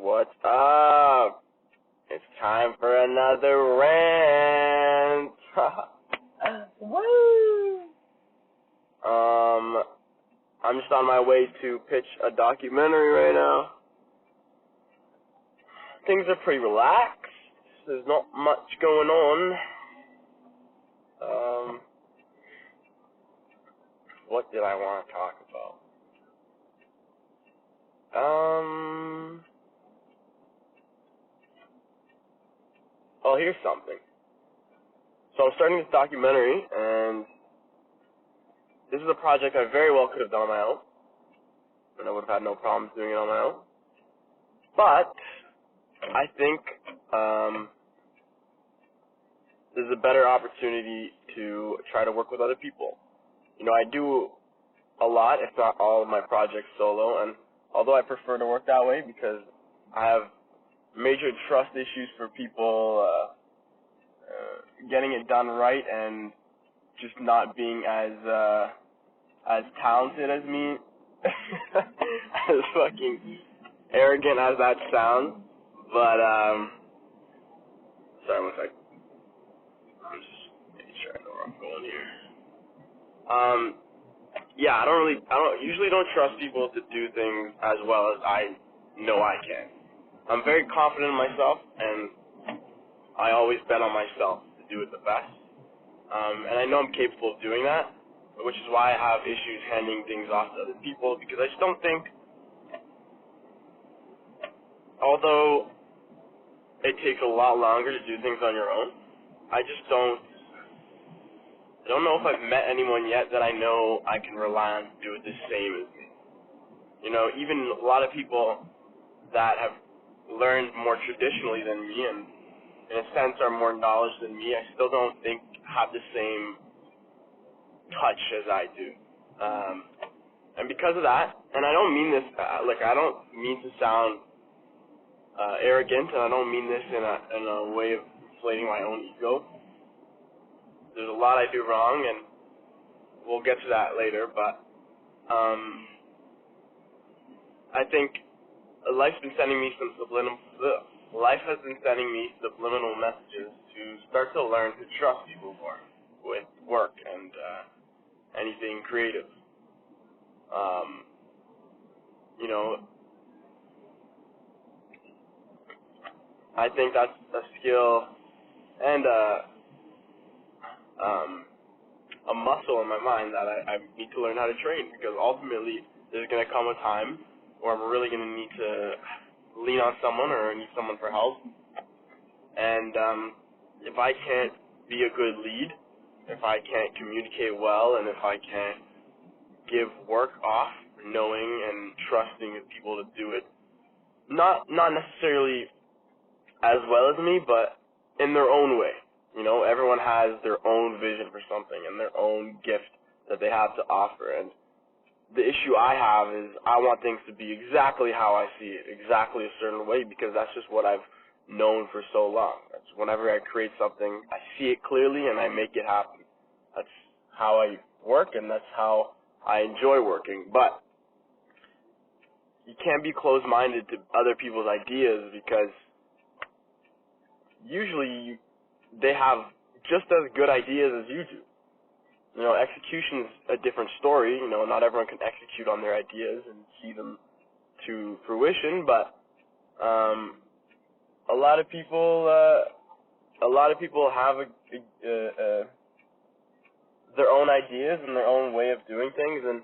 What's up? It's time for another rant. Woo! I'm just on my way to pitch a documentary right now. Things are pretty relaxed. There's not much going on. What did I want to talk about? Oh, here's something. So I'm starting this documentary, and this is a project I very well could have done on my own, and I would have had no problems doing it on my own. But I think there's a better opportunity to try to work with other people. You know, I do a lot, if not all, of my projects solo, and although I prefer to work that way because I have major trust issues for people getting it done right and just not being as talented as me, as fucking arrogant as that sounds. But sorry, one sec. I'm just making sure I know where I'm going here. Yeah, I usually don't trust people to do things as well as I know I can. I'm very confident in myself, and I always bet on myself to do it the best. And I know I'm capable of doing that, which is why I have issues handing things off to other people, because I just don't think, although it takes a lot longer to do things on your own, I don't know if I've met anyone yet that I know I can rely on to do it the same as me. You know, even a lot of people that have learned more traditionally than me and in a sense are more knowledge than me, I still don't think have the same touch as I do. And because of that, and I don't mean this, I don't mean to sound arrogant, and I don't mean this in a way of inflating my own ego. There's a lot I do wrong, and we'll get to that later, but I think life has been sending me subliminal messages to start to learn to trust people more with work and anything creative. You know, I think that's a skill and a muscle in my mind that I need to learn how to train, because ultimately there's going to come a time where I'm really going to need to lean on someone or need someone for help. And if I can't be a good lead, if I can't communicate well, and if I can't give work off knowing and trusting people to do it, not necessarily as well as me, but in their own way. You know, everyone has their own vision for something and their own gift that they have to offer. And the issue I have is I want things to be exactly how I see it, exactly a certain way, because that's just what I've known for so long. That's whenever I create something, I see it clearly and I make it happen. That's how I work, and that's how I enjoy working. But you can't be closed-minded to other people's ideas, because usually they have just as good ideas as you do. You know, execution's a different story. You know, not everyone can execute on their ideas and see them to fruition, but a lot of people have their own ideas and their own way of doing things, and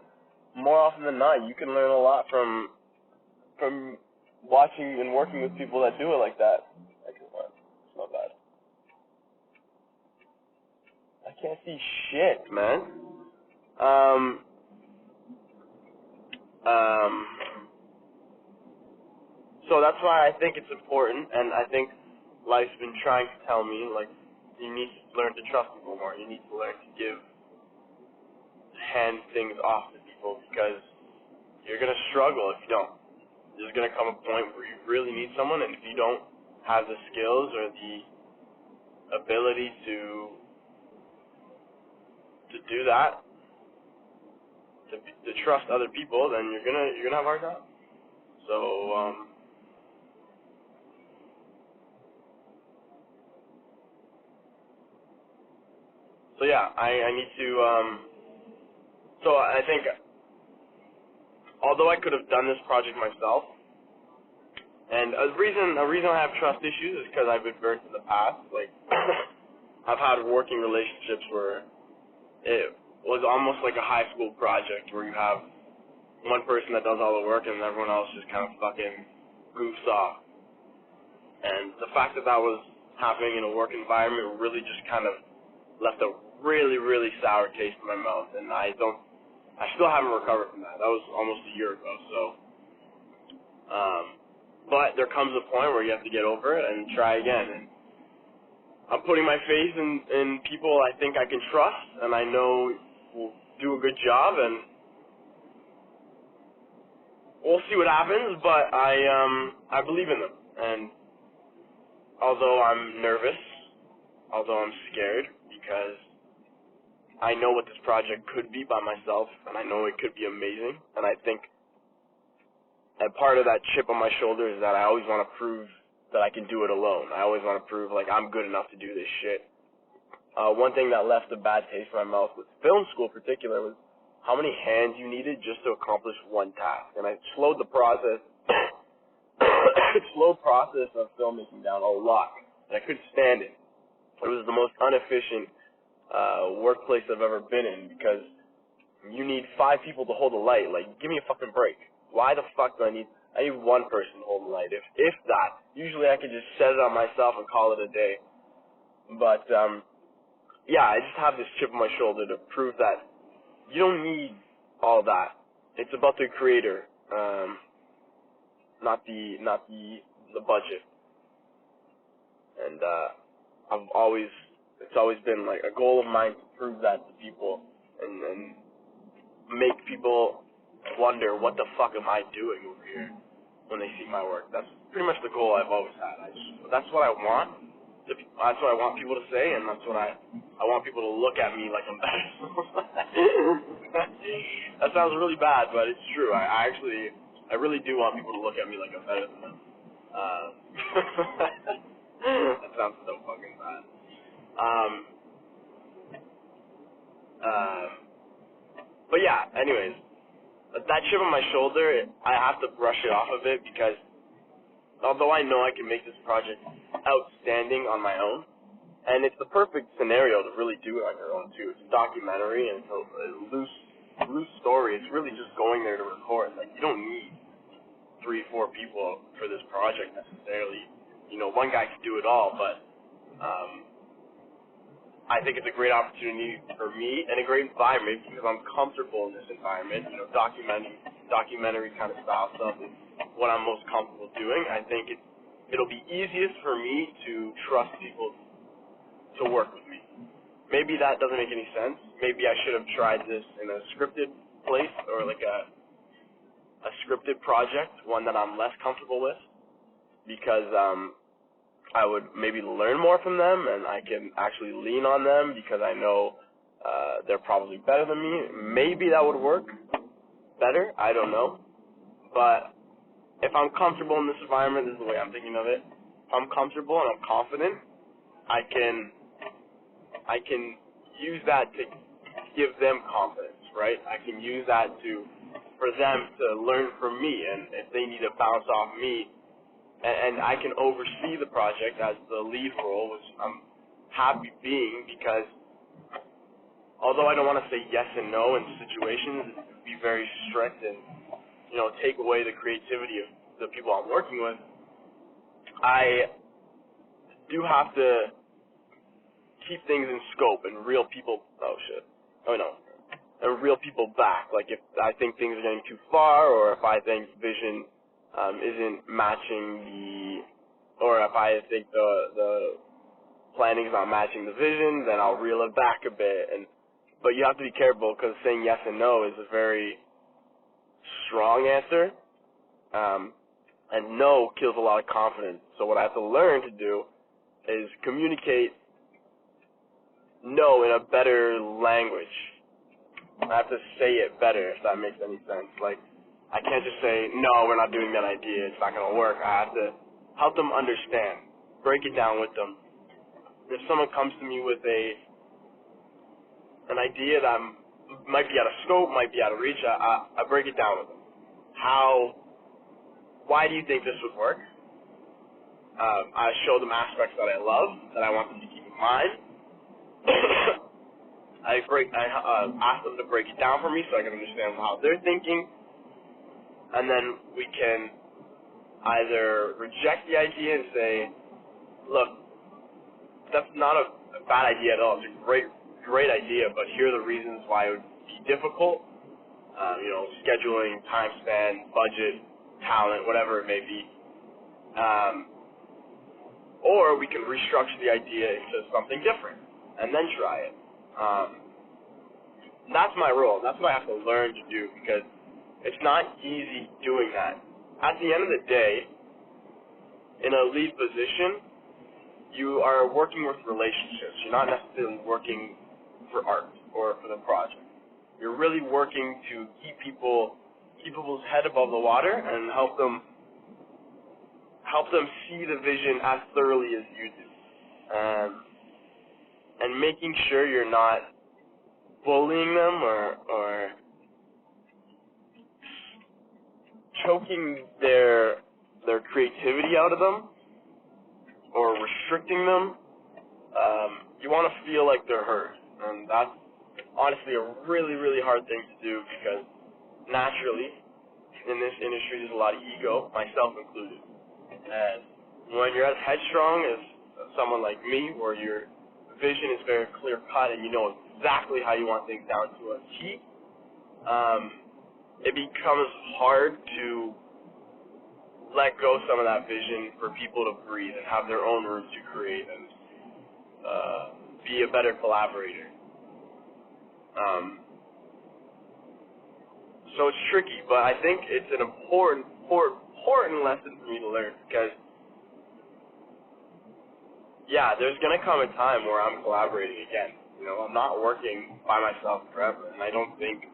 more often than not, you can learn a lot from watching and working with people that do it like that. It's not bad. I can't see shit, man. So that's why I think it's important, and I think life's been trying to tell me, like, you need to learn to trust people more. You need to learn to hand things off to people, because you're going to struggle if you don't. There's going to come a point where you really need someone, and if you don't have the skills or the ability to do that, to trust other people, then you're gonna have a hard time. So So yeah, I need to, so I think, although I could have done this project myself, and a reason I have trust issues is because I've been burnt in the past. Like, I've had working relationships where it was almost like a high school project where you have one person that does all the work and everyone else just kind of fucking goofs off. And the fact that that was happening in a work environment really just kind of left a really, really sour taste in my mouth, and I still haven't recovered from that. That was almost a year ago, so, but there comes a point where you have to get over it and try again, and I'm putting my faith in people I think I can trust, and I know will do a good job, and we'll see what happens, but I believe in them, and although I'm nervous, although I'm scared, because I know what this project could be by myself, and I know it could be amazing, and I think and part of that chip on my shoulder is that I always want to prove that I can do it alone. I always want to prove, like, I'm good enough to do this shit. One thing that left a bad taste in my mouth with film school in particular was how many hands you needed just to accomplish one task. And I slowed the process, of filmmaking down a lot. And I couldn't stand it. It was the most inefficient workplace I've ever been in because you need 5 people to hold a light. Like, give me a fucking break. Why the fuck do I need one person to hold the light? If that, usually I could just set it on myself and call it a day. But, yeah, I just have this chip on my shoulder to prove that you don't need all that. It's about the creator, not the budget. And, it's always been like a goal of mine to prove that to people and make people wonder what the fuck am I doing over here when they see my work. That's pretty much the goal I've always had. That's what I want. That's what I want people to say, and that's what I want people to look at me like I'm better. That sounds really bad, but it's true. I really do want people to look at me like I'm better than them. That sounds so fucking bad. But yeah, anyways, that chip on my shoulder, I have to brush it off a bit because although I know I can make this project outstanding on my own, and it's the perfect scenario to really do it on your own too. It's a documentary and it's a loose story. It's really just going there to record. Like, you don't need 3-4 people for this project necessarily. You know, one guy could do it all, but I think it's a great opportunity for me and a great environment because I'm comfortable in this environment. You know, documentary kind of style stuff is what I'm most comfortable doing. I think it'll be easiest for me to trust people to work with me. Maybe that doesn't make any sense. Maybe I should have tried this in a scripted place or like a scripted project, one that I'm less comfortable with, because I would maybe learn more from them, and I can actually lean on them because I know they're probably better than me. Maybe that would work better. I don't know. But if I'm comfortable in this environment, this is the way I'm thinking of it. If I'm comfortable and I'm confident, I can use that to give them confidence, right? I can use that for them to learn from me, and if they need to bounce off me, and I can oversee the project as the lead role, which I'm happy being because although I don't want to say yes and no in situations, be very strict and, you know, take away the creativity of the people I'm working with, I do have to keep things in scope and reel people, and reel people back. Like if I think things are getting too far, or if I think vision isn't matching or if I think the planning's not matching the vision, then I'll reel it back a bit. But you have to be careful because saying yes and no is a very strong answer, and no kills a lot of confidence. So what I have to learn to do is communicate no in a better language. I have to say it better, if that makes any sense. Like, I can't just say, no, we're not doing that idea, it's not going to work. I have to help them understand, break it down with them. If someone comes to me with a an idea that might be out of scope, might be out of reach, I break it down with them. Why do you think this would work? I show them aspects that I love, that I want them to keep in mind. I ask them to break it down for me so I can understand how they're thinking, and then we can either reject the idea and say, look, that's not a bad idea at all. It's a great idea, but here are the reasons why it would be difficult. Scheduling, time span, budget, talent, whatever it may be. Or we can restructure the idea into something different and then try it. That's my role. That's what I have to learn to do, because it's not easy doing that. At the end of the day, in a lead position, you are working with relationships. You're not necessarily working for art or for the project. You're really working to keep people's head above the water and help them see the vision as thoroughly as you do, and making sure you're not bullying them or choking their creativity out of them or restricting them. You want to feel like they're heard, and that's honestly a really, really hard thing to do, because naturally in this industry there's a lot of ego, myself included. And when you're as headstrong as someone like me, where your vision is very clear cut and you know exactly how you want things down to a T, it becomes hard to let go some of that vision for people to breathe and have their own room to create and be a better collaborator. So it's tricky, but I think it's an important lesson for me to learn, because there's going to come a time where I'm collaborating again. I'm not working by myself forever, and I don't think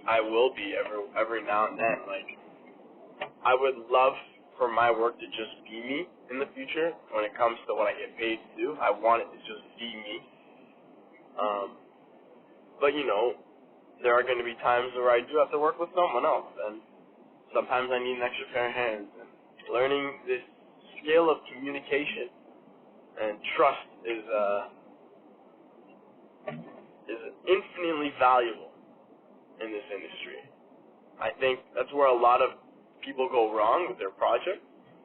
I will be every now and then. Like, I would love for my work to just be me in the future. When it comes to what I get paid to do, I want it to just be me. But there are going to be times where I do have to work with someone else, and sometimes I need an extra pair of hands. And learning this skill of communication and trust is infinitely valuable in this industry. I think that's where a lot of people go wrong with their project.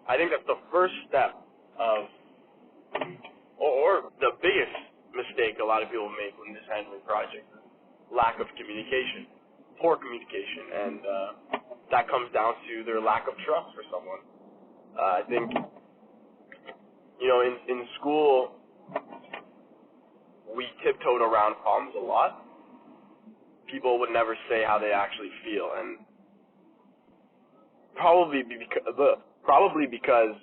I think that's the first step of, or the biggest mistake a lot of people make when just handling projects: lack of communication, poor communication, and that comes down to their lack of trust for someone. I think, in school, we tiptoed around problems a lot. People would never say how they actually feel, and probably because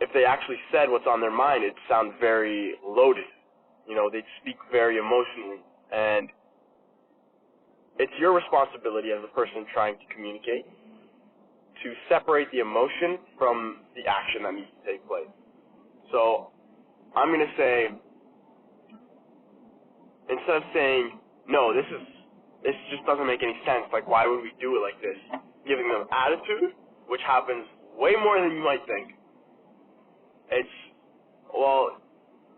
if they actually said what's on their mind, it'd sound very loaded. They'd speak very emotionally, and it's your responsibility as a person trying to communicate to separate the emotion from the action that needs to take place. So I'm going to say, instead of saying, no, this just doesn't make any sense, like, why would we do it like this, giving them attitude, which happens way more than you might think.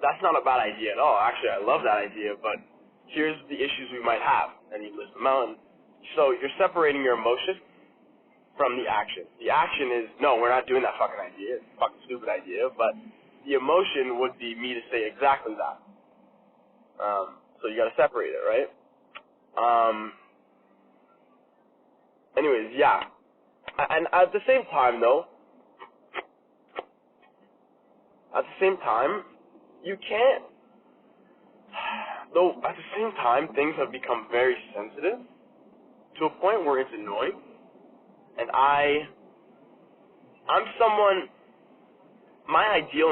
That's not a bad idea at all. Actually, I love that idea, but here's the issues we might have, and you list them out. And so you're separating your emotion from the action. The action is, no, we're not doing that fucking idea. It's a fucking stupid idea, but the emotion would be me to say exactly that. So you gotta separate it, right? Anyways, yeah. And at the same time, you can't, though at the same time, things have become very sensitive to a point where it's annoying. And I'm someone, my ideal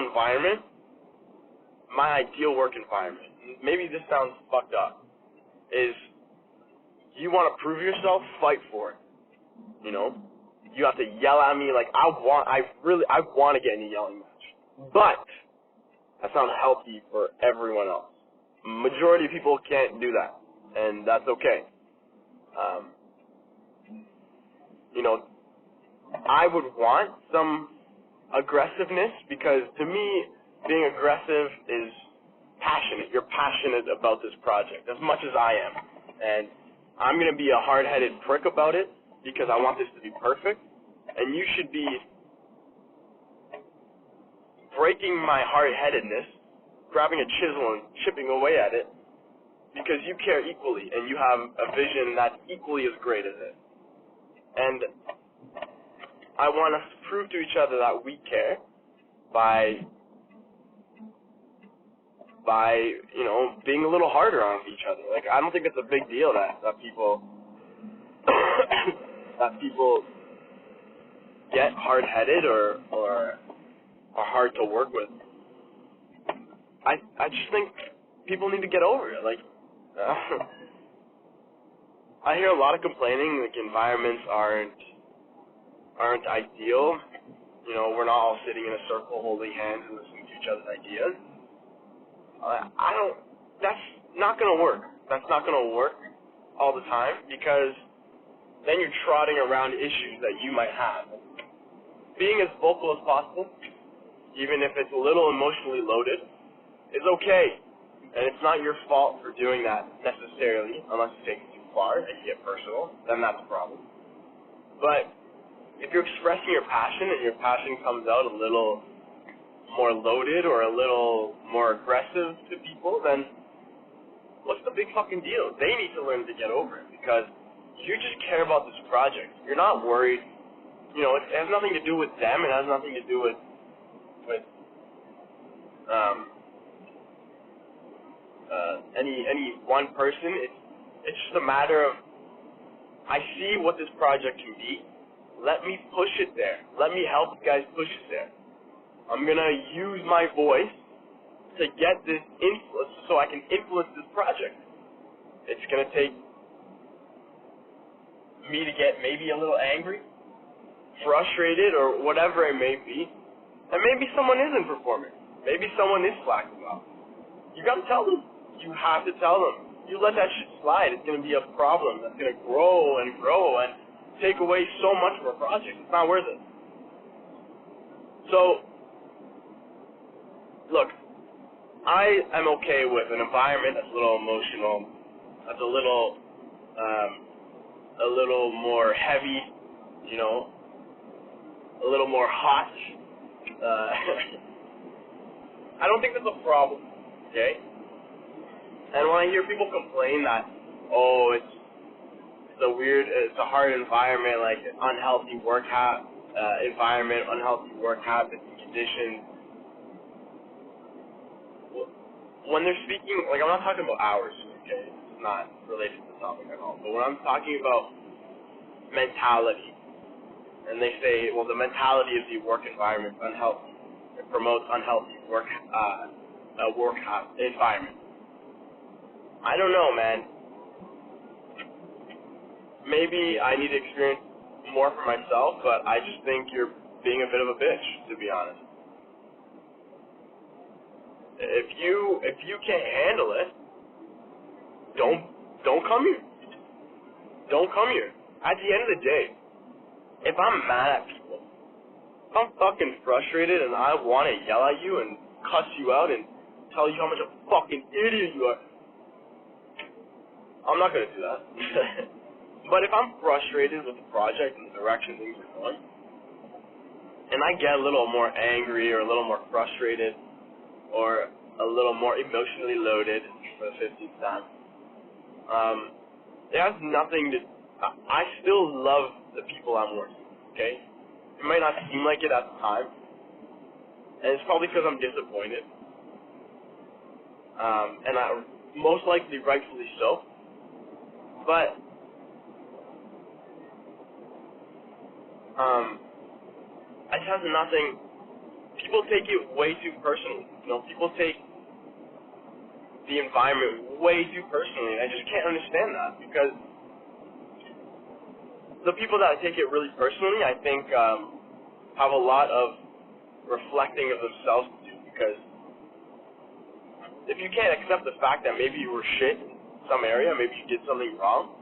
work environment, maybe this sounds fucked up, is you want to prove yourself, fight for it. You have to yell at me, like, I want to get in a yelling match. But That's not healthy for everyone else. Majority of people can't do that, and that's okay. You know, I would want some aggressiveness because to me, being aggressive is passionate. You're passionate about this project as much as I am, and I'm going to be a hard-headed prick about it because I want this to be perfect, and you should be breaking my hard-headedness, grabbing a chisel and chipping away at it because you care equally and you have a vision that's equally as great as it. And I want us to prove to each other that we care by you know, being a little harder on each other. Like, I don't think it's a big deal that people that people get hard-headed or are hard to work with. I just think people need to get over it. Like, I hear a lot of complaining, like environments aren't ideal. You know, we're not all sitting in a circle holding hands and listening to each other's ideas. That's not going to work. That's not going to work all the time because then you're trotting around issues that you might have. Being as vocal as possible, even if it's a little emotionally loaded, is okay. And it's not your fault for doing that necessarily, unless you take it too far and you get personal, then that's a problem. But if you're expressing your passion and your passion comes out a little more loaded or a little more aggressive to people, then what's the big fucking deal? They need to learn to get over it because you just care about this project. You're not worried. You know, it has nothing to do with them. It has nothing to do with any one person. It's just a matter of, I see what this project can be. Let me push it there. Let me help you guys push it there. I'm going to use my voice to get this influence so I can influence this project. It's going to take me to get maybe a little angry, frustrated, or whatever it may be. And maybe someone isn't performing. Maybe someone is slacking off. You got to tell them. You have to tell them. You let that shit slide, it's going to be a problem that's going to grow and take away so much of our project. It's not worth it. So, look, I am okay with an environment that's a little emotional, that's a little more heavy, you know, a little more hot. I don't think that's a problem, okay? And when I hear people complain that, oh, it's a hard environment, like unhealthy work environment, unhealthy work habits and conditions. When they're speaking, like, I'm not talking about hours, okay? It's not related to the topic at all. But when I'm talking about mentality, and they say, well, the mentality of the work environment is unhealthy. It promotes unhealthy work environment. I don't know, man. Maybe I need to experience more for myself, but I just think you're being a bit of a bitch, to be honest. If you can't handle it, don't come here. Don't come here. At the end of the day, if I'm mad at people, if I'm fucking frustrated and I want to yell at you and cuss you out and tell you how much of a fucking idiot you are, I'm not going to do that. But if I'm frustrated with the project and the direction things are going, and I get a little more angry or a little more frustrated or a little more emotionally loaded for the 15th time, it has nothing to... I still love the people I'm working with, okay? It might not seem like it at the time, and it's probably because I'm disappointed, and I most likely rightfully so. But it has nothing. People take it way too personally. You know, people take the environment way too personally. I just can't understand that because the people that take it really personally, I think, have a lot of reflecting of themselves to do because if you can't accept the fact that maybe you were shit in some area, maybe you did something wrong,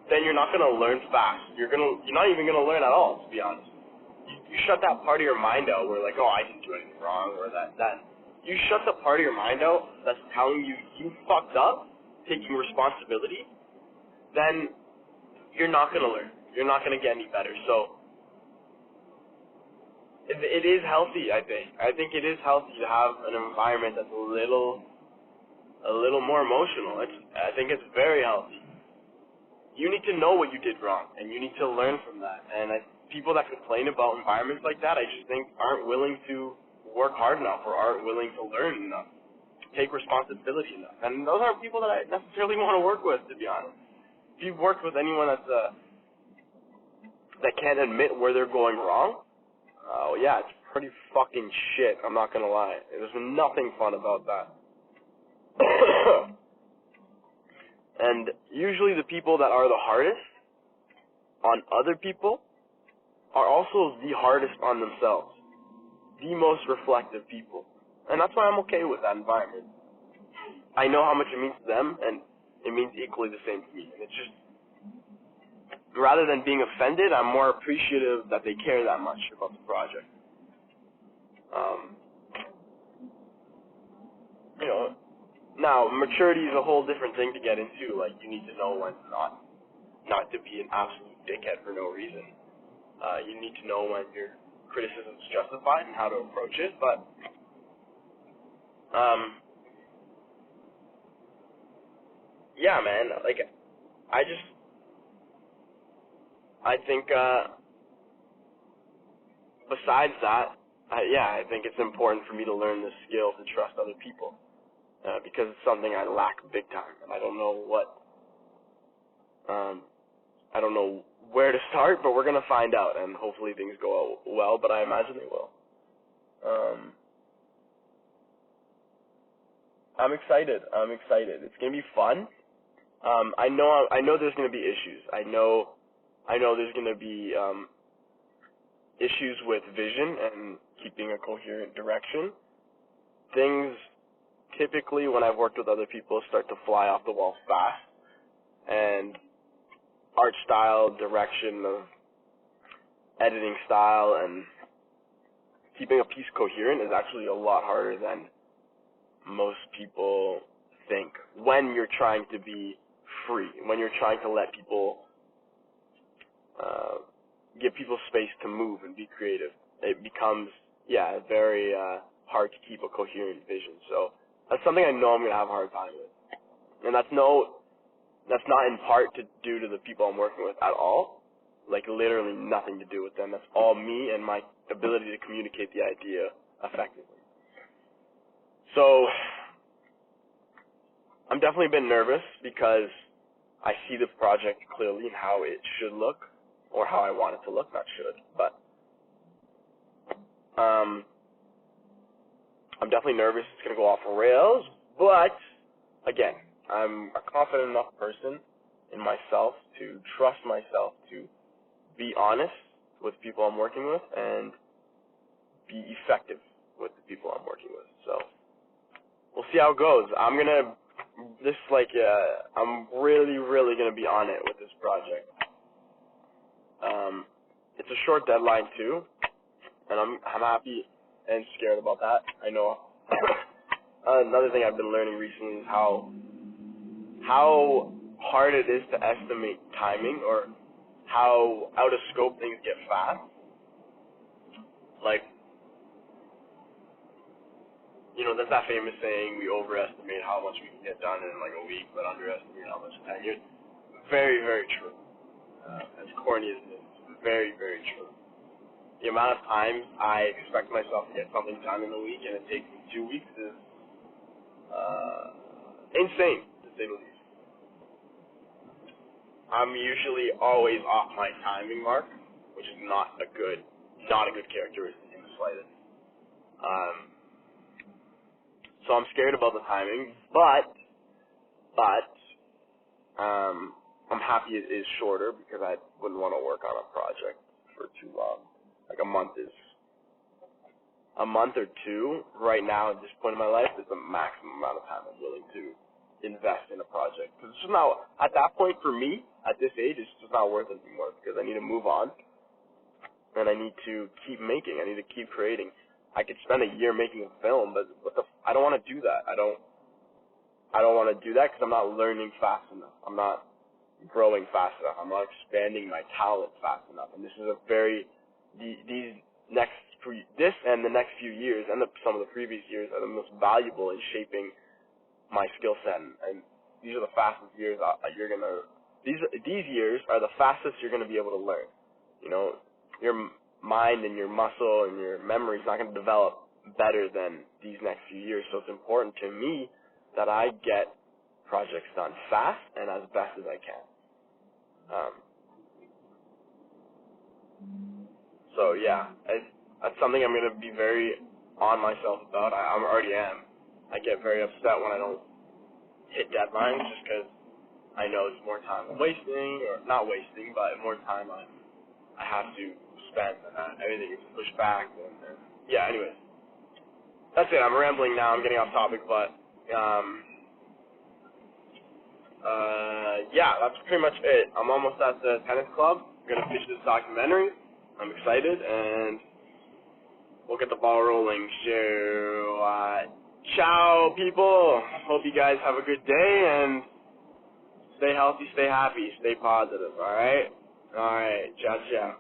then you're not gonna learn fast. You're not even gonna learn at all, to be honest. You shut that part of your mind out where like, oh, I didn't do anything wrong, or that. You shut the part of your mind out that's telling you you fucked up, taking responsibility, then you're not gonna learn. You're not gonna get any better. So it is healthy, I think. I think it is healthy to have an environment that's a little more emotional. I think it's very healthy. You need to know what you did wrong, and you need to learn from that. And people that complain about environments like that, I just think aren't willing to work hard enough or aren't willing to learn enough, take responsibility enough. And those aren't people that I necessarily want to work with, to be honest. If you've worked with anyone that can't admit where they're going wrong, yeah, it's pretty fucking shit, I'm not going to lie. There's nothing fun about that. And usually the people that are the hardest on other people are also the hardest on themselves. The most reflective people. And that's why I'm okay with that environment. I know how much it means to them, and it means equally the same to me. And it's just, rather than being offended, I'm more appreciative that they care that much about the project. Now, maturity is a whole different thing to get into. Like, you need to know when not to be an absolute dickhead for no reason. You need to know when your criticism is justified and how to approach it. But, yeah, man, like, I think, besides that, I think it's important for me to learn this skill to trust other people, because it's something I lack big time, and I don't know where to start, but we're going to find out, and hopefully things go well, but I imagine they will. I'm excited. It's going to be fun. I know there's going to be issues. I know there's going to be issues with vision and keeping a coherent direction. Things typically, when I've worked with other people, start to fly off the wall fast, and art style, direction of editing style, and keeping a piece coherent is actually a lot harder than most people think when you're trying to be free, when you're trying to let people give people space to move and be creative. It becomes, very hard to keep a coherent vision. So that's something I know I'm going to have a hard time with. And that's not in part due to the people I'm working with at all. Like, literally nothing to do with them. That's all me and my ability to communicate the idea effectively. So I'm definitely been nervous because I see the project clearly and how it should look, or how I want it to look, not should, but I'm definitely nervous it's going to go off the rails, but again, I'm a confident enough person in myself to trust myself to be honest with people I'm working with and be effective with the people I'm working with. So we'll see how it goes. I'm really, really going to be on it with this project. It's a short deadline too, and I'm happy and scared about that. I know. Another thing I've been learning recently is how hard it is to estimate timing, or how out of scope things get fast. Like, there's that famous saying, we overestimate how much we can get done in like a week, but underestimate how much in 10 years. Very, very true. As corny as it is, very, very true. The amount of time I expect myself to get something done in a week and it takes me 2 weeks is insane, to say the least. I'm usually always off my timing mark, which is not a good characteristic in the slightest. So I'm scared about the timing, but I'm happy it is shorter because I wouldn't want to work on a project for too long. Like, a month is a month or two right now at this point in my life is the maximum amount of time I'm willing to invest in a project. Because it's just not, at that point for me, at this age, it's just not worth it anymore because I need to move on and I need to keep making. I need to keep creating. I could spend a year making a film, but I don't want to do that. I don't want to do that because I'm not learning fast enough. I'm not growing fast enough. I'm not expanding my talent fast enough. And this is this and the next few years and some of the previous years are the most valuable in shaping my skill set. And these are the fastest years these years are the fastest you're going to be able to learn. You know, your mind and your muscle and your memory is not going to develop better than these next few years. So it's important to me that I get projects done fast and as best as I can. So yeah, that's something I'm going to be very on myself about. I already am. I get very upset when I don't hit deadlines just because I know it's more time I'm wasting, or not wasting, but more time I have to spend, and everything is pushed back. And yeah, anyways, that's it. I'm rambling now. I'm getting off topic, but yeah, that's pretty much it. I'm almost at the tennis club. I'm going to finish this documentary. I'm excited, and we'll get the ball rolling. So, ciao, people. Hope you guys have a good day, and stay healthy, stay happy, stay positive, all right? All right, ciao, ciao.